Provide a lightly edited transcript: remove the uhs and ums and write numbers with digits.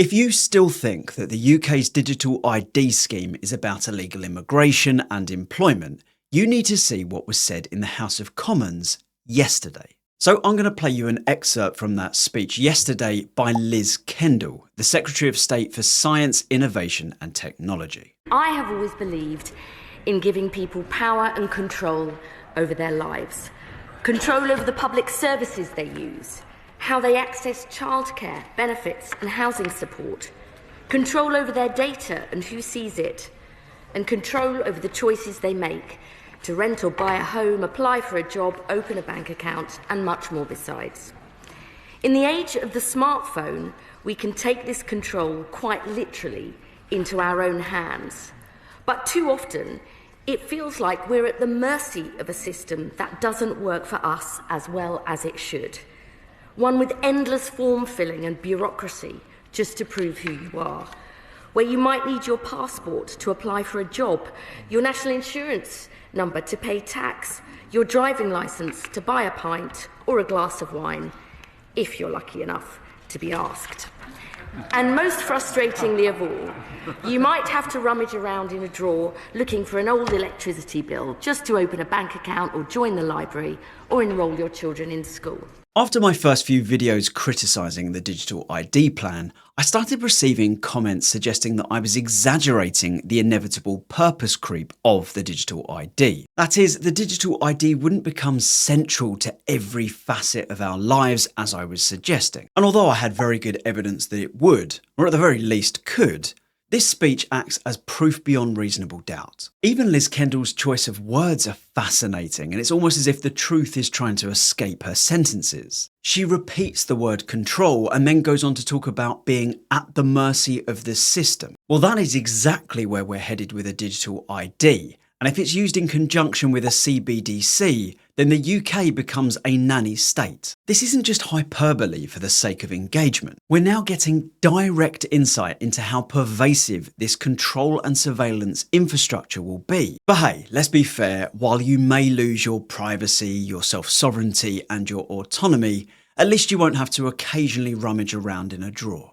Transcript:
If you still think that the UK's Digital ID scheme is about illegal immigration and employment, you need to see what was said in the House of Commons yesterday. So I'm going to play you an excerpt from that speech yesterday by Liz Kendall, the Secretary of State for Science, Innovation and Technology. I have always believed in giving people power and control over their lives, control over the public services they use, how they access childcare, benefits and housing support, control over their data and who sees it, and control over the choices they make to rent or buy a home, apply for a job, open a bank account, and much more besides. In the age of the smartphone, we can take this control quite literally into our own hands. But too often, it feels like we're at the mercy of a system that doesn't work for us as well as it should. One with endless form filling and bureaucracy just to prove who you are, where you might need your passport to apply for a job, your national insurance number to pay tax, your driving licence to buy a pint or a glass of wine, if you're lucky enough to be asked. And most frustratingly of all, you might have to rummage around in a drawer looking for an old electricity bill just to open a bank account or join the library or enrol your children in school. After my first few videos criticising the Digital ID plan, I started receiving comments suggesting that I was exaggerating the inevitable purpose creep of the Digital ID. That is, the Digital ID wouldn't become central to every facet of our lives as I was suggesting. And although I had very good evidence that it would, or at the very least could, this speech acts as proof beyond reasonable doubt. Even Liz Kendall's choice of words are fascinating, and it's almost as if the truth is trying to escape her sentences. She repeats the word control and then goes on to talk about being at the mercy of the system. Well, that is exactly where we're headed with a digital ID. And if it's used in conjunction with a CBDC, then the UK becomes a nanny state. This isn't just hyperbole for the sake of engagement. We're now getting direct insight into how pervasive this control and surveillance infrastructure will be. But hey, let's be fair, while you may lose your privacy, your self-sovereignty and your autonomy, at least you won't have to occasionally rummage around in a drawer.